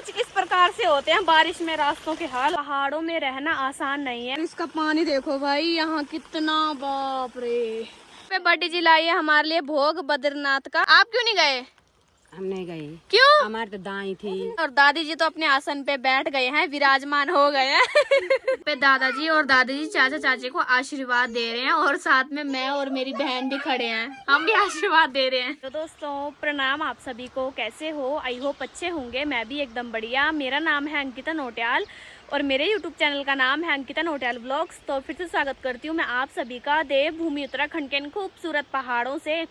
कुछ इस प्रकार से होते हैं बारिश में रास्तों के हाल। पहाड़ों में रहना आसान नहीं है। इसका पानी देखो भाई यहाँ कितना, बाप रे। बड़ी जी लाई है हमारे लिए भोग बद्रीनाथ का। आप क्यों नहीं गए? हम नहीं गए। क्यों? हमारे तो दाई थी और दादी जी तो अपने आसन पे बैठ गए हैं, विराजमान हो गए हैं। पे दादाजी और दादी जी चाचा चाची को आशीर्वाद दे रहे हैं और साथ में मैं और मेरी बहन भी खड़े हैं, हम भी आशीर्वाद दे रहे हैं। तो दोस्तों प्रणाम आप सभी को, कैसे हो? आई होप अच्छे होंगे। मैं भी एकदम बढ़िया। मेरा नाम है अंकिता नोटियाल और मेरे YouTube चैनल का नाम है अंकिता नोटियाल ब्लॉग्स। तो फिर से स्वागत करती हूँ मैं आप सभी का देवभूमि उत्तराखंड के इन खूबसूरत पहाड़ों से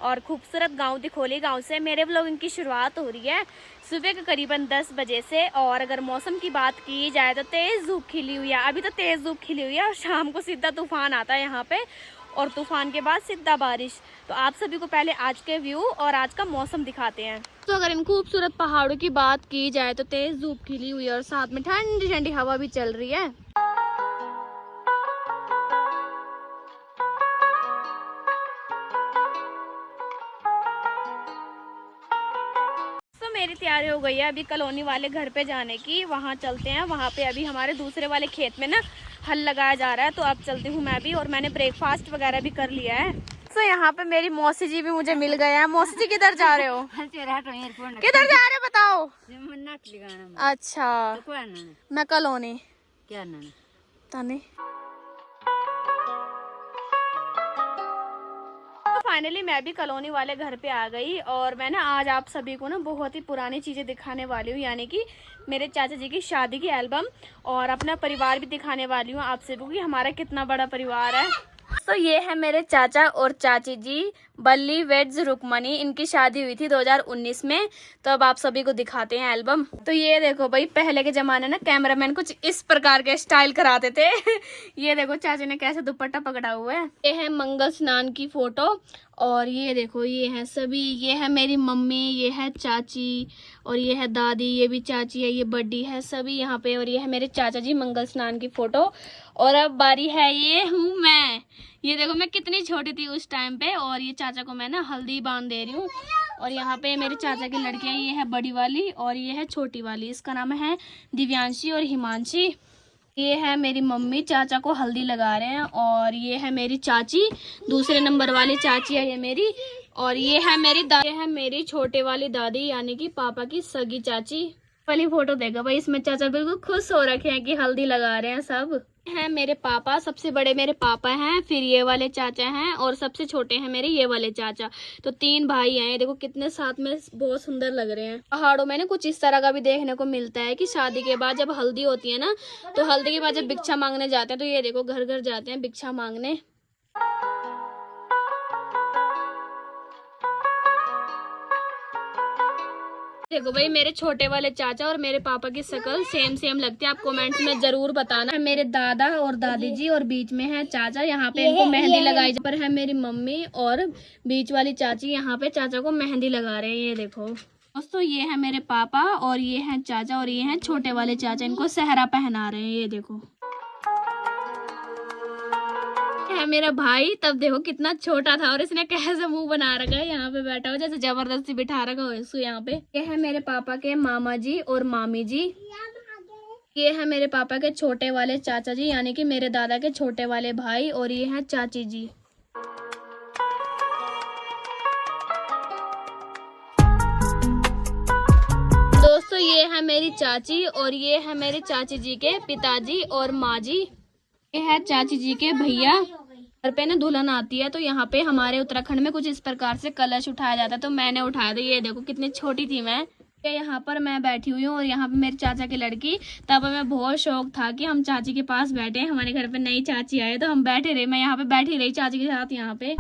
और खूबसूरत गांव दिखोली गांव से। मेरे व्लॉगिंग की शुरुआत हो रही है सुबह के करीबन 10 बजे से। और अगर मौसम की बात की जाए तो तेज़ धूप खिली हुई है, अभी तो तेज़ धूप खिली हुई है और शाम को सीधा तूफान आता है यहाँ पे और तूफान के बाद सीधा बारिश। तो आप सभी को पहले आज के व्यू और आज का मौसम दिखाते हैं। तो अगर इन खूबसूरत पहाड़ों की बात की जाए तो तेज़ धूप खिली हुई है और साथ में ठंडी ठंडी हवा भी चल रही है। मेरी तैयारी हो गई है अभी कॉलोनी वाले घर पे जाने की। वहाँ चलते हैं, वहाँ पे अभी हमारे दूसरे वाले खेत में ना हल लगाया जा रहा है, तो अब चलती हूँ मैं भी। और मैंने ब्रेकफास्ट वगैरह भी कर लिया है। तो यहाँ पे मेरी मौसी जी भी मुझे मिल गए हैं। मौसी जी किधर जा रहे हो? किधर जा रहे हो बताओ? अच्छा मैं कॉलोनी क्या ताने। फाइनली मैं भी कॉलोनी वाले घर पे आ गई और मैं ना आज आप सभी को ना बहुत ही पुरानी चीज़ें दिखाने वाली हूँ, यानी कि मेरे चाचा जी की शादी की एल्बम और अपना परिवार भी दिखाने वाली हूँ आप सभी को कि हमारा कितना बड़ा परिवार है। तो ये है मेरे चाचा और चाची जी, बल्ली वेड्स रुकमणी। इनकी शादी हुई थी 2019 में। तो अब आप सभी को दिखाते हैं एल्बम। तो ये देखो भाई, पहले के जमाने ना कैमरामैन कुछ इस प्रकार के स्टाइल कराते थे। ये देखो चाची ने कैसे दुपट्टा पकड़ा हुआ है। ये है मंगल स्नान की फोटो और ये देखो ये है सभी। ये है मेरी मम्मी, ये है चाची और ये है दादी, ये भी चाची है, ये बड्डी है, सभी यहाँ पे। और ये है मेरे चाचा जी मंगल स्नान की फोटो। और अब बारी है, ये हूँ मैं। ये देखो मैं कितनी छोटी थी उस टाइम पे। और ये चाचा को मैं ना हल्दी बांध दे रही हूँ। और यहाँ पे मेरे चाचा की लड़कियाँ, ये है बड़ी वाली और ये है छोटी वाली। इसका नाम है दिव्यांशी और हिमांशी। ये है मेरी मम्मी, चाचा को हल्दी लगा रहे हैं। और ये है मेरी चाची, दूसरे नंबर वाली चाची है ये मेरी। और ये है मेरी दादी, है मेरी छोटे वाली दादी यानी कि पापा की सगी चाची वाली फोटो। देखो भाई इसमें चाचा बिल्कुल खुश हो रखे हैं कि हल्दी लगा रहे हैं सब। है मेरे पापा, सबसे बड़े मेरे पापा हैं, फिर ये वाले चाचा हैं और सबसे छोटे हैं मेरे ये वाले चाचा। तो 3 भाई हैं। देखो कितने साथ में बहुत सुंदर लग रहे हैं। पहाड़ों में ना कुछ इस तरह का भी देखने को मिलता है कि शादी के बाद जब हल्दी होती है ना, तो हल्दी के बाद जब भिक्षा मांगने जाते हैं तो ये देखो घर घर जाते हैं भिक्षा मांगने। देखो भाई मेरे छोटे वाले चाचा और मेरे पापा की शक्ल सेम सेम लगती है। आप कमेंट्स में जरूर बताना। मेरे दादा और दादी जी और बीच में है चाचा, यहाँ पे इनको मेहंदी लगाई। पर है मेरी मम्मी और बीच वाली चाची, यहाँ पे चाचा को मेहंदी लगा रहे हैं। ये देखो दोस्तों, ये है मेरे पापा और ये है चाचा और ये है छोटे वाले चाचा, इनको सेहरा पहना रहे हैं। ये देखो है मेरा भाई, तब देखो कितना छोटा था और इसने कैसे मुंह बना रखा है, यहाँ पे बैठा हो जैसे जबरदस्ती बिठा रखा हो इसको यहाँ पे। ये है मेरे पापा के मामा जी और मामी जी। ये है मेरे पापा के छोटे वाले चाचा जी यानी कि मेरे दादा के छोटे वाले भाई। और ये है चाची जी। दोस्तों ये है मेरी चाची और ये है मेरे चाची जी के पिताजी और माँ जी। ये है चाची जी के भैया। घर पे ना दुल्हन आती है तो यहाँ पे हमारे उत्तराखंड में कुछ इस प्रकार से कलश उठाया जाता है, तो मैंने उठाया था। ये देखो कितनी छोटी थी मैं। यहाँ पर मैं बैठी हुई हूँ और यहाँ पे मेरे चाचा की लड़की। तब हमें बहुत शौक था कि हम चाची के पास बैठे। हमारे घर पे नई चाची आए तो हम बैठे रहे, मैं यहाँ पे बैठी रही चाची के साथ। यहाँ पे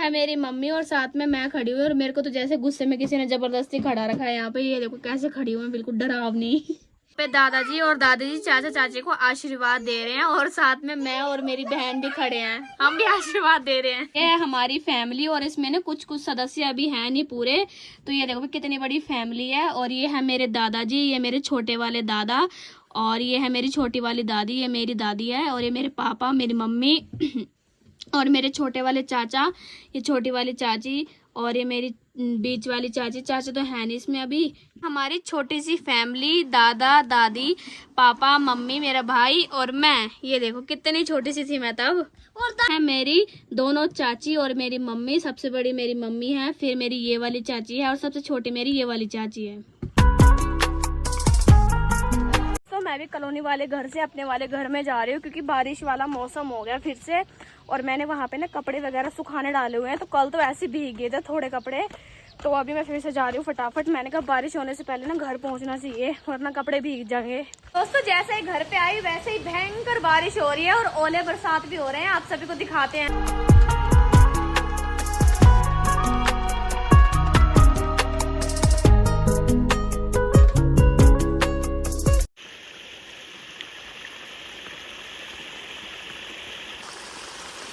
है मेरी मम्मी और साथ में मैं खड़ी हुई और मेरे को तो जैसे गुस्से में किसी ने जबरदस्ती खड़ा रखा है यहाँ पे। ये देखो कैसे खड़ी हूँ मैं, बिल्कुल डरावनी। पे दादाजी और दादी जी चाचा चाची को आशीर्वाद दे रहे हैं और साथ में मैं और मेरी बहन भी खड़े हैं, हम भी आशीर्वाद दे रहे हैं। ये है हमारी फैमिली और इसमें ना कुछ कुछ सदस्य अभी हैं नहीं पूरे। तो ये देखो कितनी बड़ी फैमिली है। और ये है मेरे दादाजी, ये मेरे छोटे वाले दादा और ये है मेरी छोटी वाली दादी, ये मेरी दादी है। और ये मेरे पापा, मेरी मम्मी और मेरे छोटे वाले चाचा, ये छोटी वाली चाची और ये मेरी बीच वाली चाची, चाचा तो है नहीं इसमें अभी। हमारी छोटी सी फैमिली, दादा दादी, पापा मम्मी, मेरा भाई और मैं। ये देखो कितनी छोटी सी थी मैं तब। और है मेरी दोनों चाची और मेरी मम्मी, सबसे बड़ी मेरी मम्मी है, फिर मेरी ये वाली चाची है और सबसे छोटी मेरी ये वाली चाची है। तो मैं भी कॉलोनी वाले घर से अपने वाले घर में जा रही हूँ क्योंकि बारिश वाला मौसम हो गया फिर से। और मैंने वहाँ पे ना कपड़े वगैरह सुखाने डाले हुए हैं, तो कल तो ऐसे भीग गए थे थोड़े कपड़े, तो अभी मैं फिर से जा रही हूँ फटाफट। मैंने कहा बारिश होने से पहले ना घर पहुँचना चाहिए वरना कपड़े भीग जाएंगे। दोस्तों जैसे ही घर पे आई वैसे ही भयंकर बारिश हो रही है और ओले बरसात भी हो रहे हैं, आप सभी को दिखाते हैं।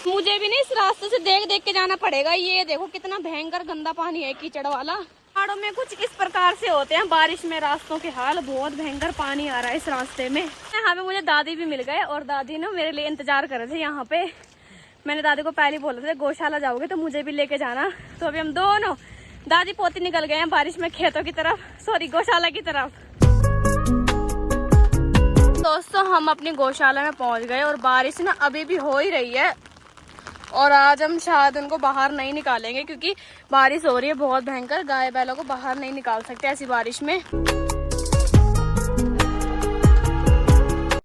मुझे भी नहीं इस रास्ते से देख देख के जाना पड़ेगा। ये देखो कितना भयंकर गंदा पानी है, कीचड़ वाला। पहाड़ों में कुछ इस प्रकार से होते हैं बारिश में रास्तों के हाल, बहुत भयंकर पानी आ रहा है इस रास्ते में। यहाँ पे मुझे दादी भी मिल गए और दादी ना मेरे लिए इंतजार कर रहे थे यहाँ पे। मैंने दादी को पहले बोला था गौशाला जाओगे तो मुझे भी लेके जाना। तो अभी हम दोनों दादी पोती निकल गए हैं बारिश में खेतों की तरफ, सॉरी गौशाला की तरफ। दोस्तों हम अपनी गौशाला में पहुंच गए और बारिश ना अभी भी हो ही रही है। और आज हम शायद उनको बाहर नहीं निकालेंगे क्योंकि बारिश हो रही है बहुत भयंकर। गाय बैलों को बाहर नहीं निकाल सकते ऐसी बारिश में। यहाँ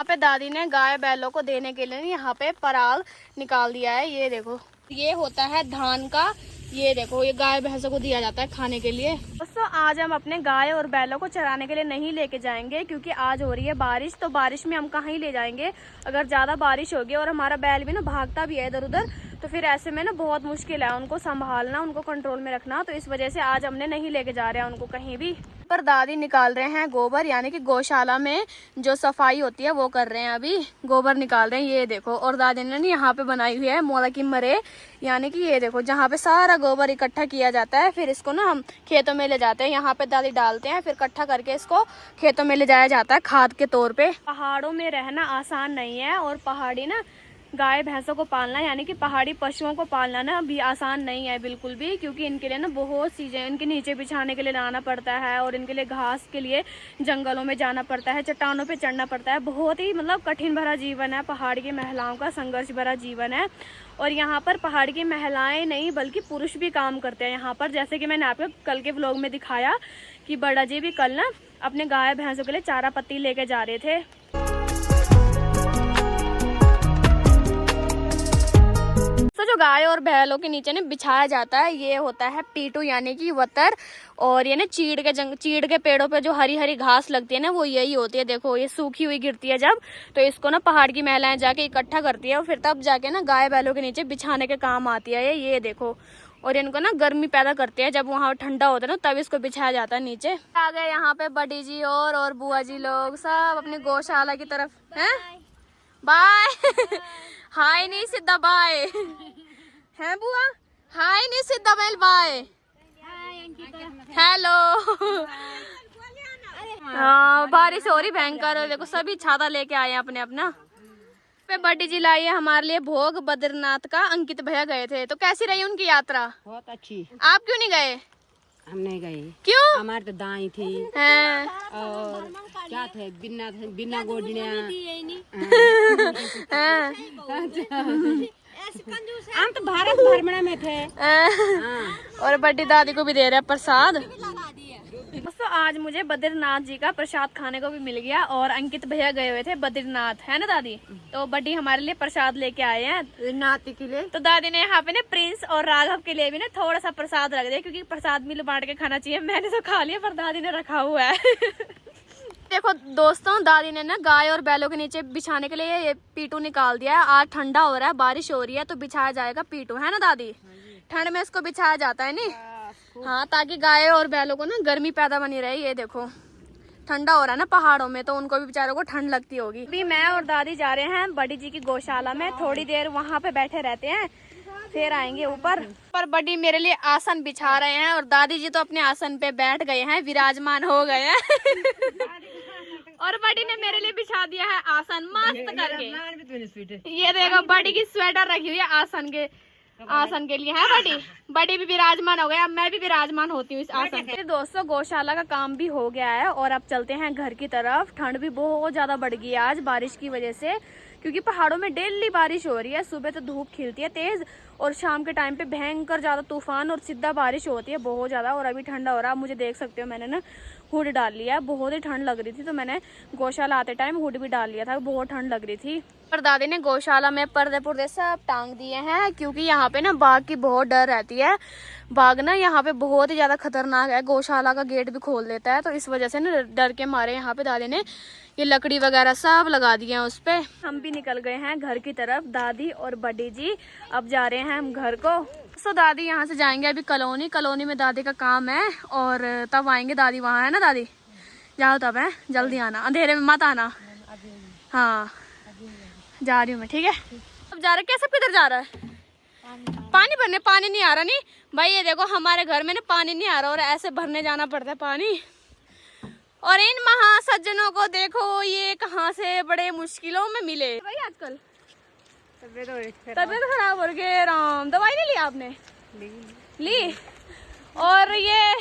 पे दादी ने गाय बैलों को देने के लिए यहाँ पे पराल निकाल दिया है। ये देखो ये होता है धान का। ये देखो ये गाय भैंसों को दिया जाता है खाने के लिए। दोस्तों आज हम अपने गाय और बैलों को चराने के लिए नहीं लेके जाएंगे क्योंकि आज हो रही है बारिश। तो बारिश में हम कहाँ ही ले जाएंगे, अगर ज्यादा बारिश होगी और हमारा बैल भी ना भागता भी है इधर उधर, तो फिर ऐसे में ना बहुत मुश्किल है उनको संभालना, उनको कंट्रोल में रखना। तो इस वजह से आज हमने नहीं लेके जा रहे हैं उनको कहीं भी। पर दादी निकाल रहे हैं गोबर, यानी कि गौशाला में जो सफाई होती है वो कर रहे हैं, अभी गोबर निकाल रहे हैं। ये देखो और दादी ने यहाँ पे बनाई हुई है मोला की मरे, यानी कि ये देखो जहाँ पे सारा गोबर इकट्ठा किया जाता है, फिर इसको ना हम खेतों में ले जाते हैं। यहाँ पे दादी डालते हैं, फिर इकट्ठा करके इसको खेतों में ले जाया जाता है खाद के तौर पे। पहाड़ों में रहना आसान नहीं है और पहाड़ी ना गाय भैंसों को पालना, यानी कि पहाड़ी पशुओं को पालना ना भी आसान नहीं है बिल्कुल भी, क्योंकि इनके लिए ना बहुत चीज़ें, इनके नीचे बिछाने के लिए लाना पड़ता है और इनके लिए घास के लिए जंगलों में जाना पड़ता है, चट्टानों पे चढ़ना पड़ता है। बहुत ही मतलब कठिन भरा जीवन है पहाड़ की महिलाओं का, संघर्ष भरा जीवन है। और यहाँ पर पहाड़ की महिलाएं नहीं बल्कि पुरुष भी काम करते हैं यहाँ पर। जैसे कि मैंने आपको कल के व्लॉग में दिखाया कि बड़ा जी भी कल ना अपने गाय भैंसों के लिए चारा पत्ती लेके जा रहे थे। तो जो गाय और बैलों के नीचे ना बिछाया जाता है ये होता है पीटू, यानी कि वतर। और ये ना चीड़ के पेड़ों पे जो हरी हरी घास लगती है ना वो यही होती है। देखो ये सूखी हुई गिरती है जब, तो इसको ना पहाड़ की महिलाएं जाके इकट्ठा करती है और फिर तब जाके ना गाय बैलों के नीचे बिछाने के काम आती है ये देखो। और इनको ना गर्मी पैदा करते हैं, जब वहाँ ठंडा होता है ना तब इसको बिछाया जाता है नीचे। आ गए यहाँ पे बड़ी जी और बुआ जी लोग सब अपनी गौशाला की तरफ हैं। बाय हाय नहीं सीधा बाय है बुआ, हाय नहीं सीधा बैल बाय, हेलो। हाँ बारिश हो रही भयंकर, देखो सभी छाता लेके आए हैं अपने अपना। पे बड़ी जी लाई है हमारे लिए भोग बद्रीनाथ का, अंकित भैया गए थे। तो कैसी रही उनकी यात्रा? बहुत अच्छी। आप क्यों नहीं गए? हम नहीं गए। क्यों? हमारे तो दाई थी हैं? और क्या थे बिना गोडनिया। हम तो भारत भ्रमण में थे। और बड़ी दादी को भी दे रहे हैं प्रसाद। दोस्तों आज मुझे बद्रीनाथ जी का प्रसाद खाने को भी मिल गया और अंकित भैया गए हुए थे बद्रीनाथ, है ना दादी? तो बड़ी हमारे लिए प्रसाद लेके आए हैं नाती के लिए। तो दादी ने यहाँ पे ना प्रिंस और राघव के लिए भी ना थोड़ा सा प्रसाद रख दिया, क्योंकि प्रसाद मिल बांट के खाना चाहिए। मैंने तो खा लिया पर दादी ने रखा हुआ है। देखो दोस्तों दादी ने ना गाय और बैलों के नीचे बिछाने के लिए ये पीटू निकाल दिया है। आज ठंडा हो रहा है, बारिश हो रही है, तो बिछाया जाएगा पीटू, है ना दादी? ठंड में इसको बिछाया जाता है नहीं, हाँ, ताकि गाय और बैलों को ना गर्मी पैदा बनी रहे। ये देखो ठंडा हो रहा है ना पहाड़ों में, तो उनको भी बेचारों को ठंड लगती होगी। अभी मैं और दादी जा रहे हैं बड़ी जी की गौशाला में, थोड़ी देर वहाँ पे बैठे रहते हैं फिर आएंगे ऊपर। पर बड़ी मेरे लिए आसन बिछा रहे हैं और दादी जी तो अपने आसन पे बैठ गए हैं, विराजमान हो गए हैं। और बड़ी ने मेरे लिए बिछा दिया है आसन मस्त करके। ये देखो बड़ी की स्वेटर रखी हुई है आसन के, आसन के लिए है। बड़ी बड़ी भी विराजमान हो गया, अब मैं भी विराजमान होती हूँ इस आसन पे। दोस्तों गौशाला का काम भी हो गया है और अब चलते हैं घर की तरफ। ठंड भी बहुत ज्यादा बढ़ गई है आज बारिश की वजह से, क्योंकि पहाड़ों में डेली बारिश हो रही है। सुबह तो धूप खिलती है तेज और शाम के टाइम पे भयंकर ज्यादा तूफान और सीधा बारिश होती है बहुत ज्यादा। और अभी ठंडा हो रहा है, मुझे देख सकते हो मैंने ना हुड डाल लिया है। बहुत ही ठंड लग रही थी तो मैंने गौशाला आते टाइम हुड भी डाल लिया था, बहुत ठंड लग रही थी। पर दादी ने गौशाला में पर्दे पुर्दे सब टांग दिए हैं, क्योंकि यहाँ पे ना बाघ की बहुत डर रहती है। बाघ ना यहाँ पे बहुत ही ज्यादा खतरनाक है, गौशाला का गेट भी खोल देता है। तो इस वजह से ना डर के मारे यहाँ पे दादी ने ये लकड़ी वगैरह सब लगा दिए हैं उस पे। हम भी निकल गए हैं घर की तरफ, दादी और बड़ी जी। अब जा रहे हैं हम घर को। तो दादी यहाँ से जाएंगे अभी कॉलोनी में दादी का काम है और तब आएंगे। दादी वहाँ है ना, दादी जाओ तब है, जल्दी आना, अंधेरे में मत आना। हाँ जा रही हूँ मैं, ठीक है। अब जा रहा है, कैसे किधर जा रहा है? पानी भरने। पानी नहीं आ रहा नहीं भाई, ये देखो हमारे घर में ना पानी नहीं आ रहा और ऐसे भरने जाना पड़ता है पानी। और इन महासज्जनों को देखो, ये कहाँ से बड़े मुश्किलों में मिले भाई आजकल। तबीयत खराब हो गई, राम दवाई नहीं ली आपने? ली। और ये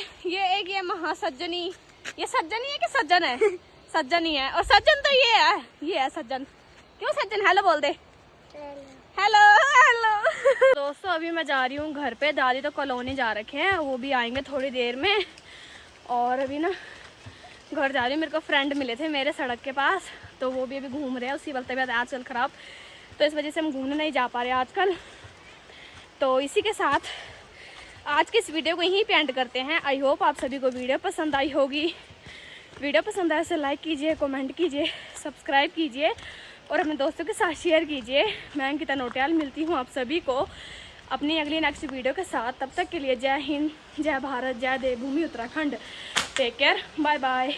एक ये महासज्जनी, ये सज्जन ही है कि सज्जन है? सज्जन ही है। और सज्जन तो ये है सज्जन। क्यों सज्जन? हेलो बोल दे। Hello hello. दोस्तों अभी मैं जा रही हूँ घर पे। दादी तो कॉलोनी जा रखे हैं, वो भी आएंगे थोड़ी देर में। और अभी ना घर जा रही हूँ। मेरे को फ्रेंड मिले थे मेरे सड़क के पास, तो वो भी अभी घूम रहे हैं। उसकी तबीयत आजकल ख़राब, तो इस वजह से हम घूमने नहीं जा पा रहे आजकल। तो इसी के साथ आज के इस वीडियो को यहीं पे एंड करते हैं। आई होप आप सभी को वीडियो पसंद आई होगी। वीडियो पसंद आए तो लाइक कीजिए, कमेंट कीजिए, सब्सक्राइब कीजिए और अपने दोस्तों के साथ शेयर कीजिए। मैं अंकिता नोटियाल मिलती हूँ आप सभी को अपनी अगली नेक्स्ट वीडियो के साथ। तब तक के लिए जय हिंद, जय भारत, जय देवभूमि Uttarakhand. Take care, bye bye.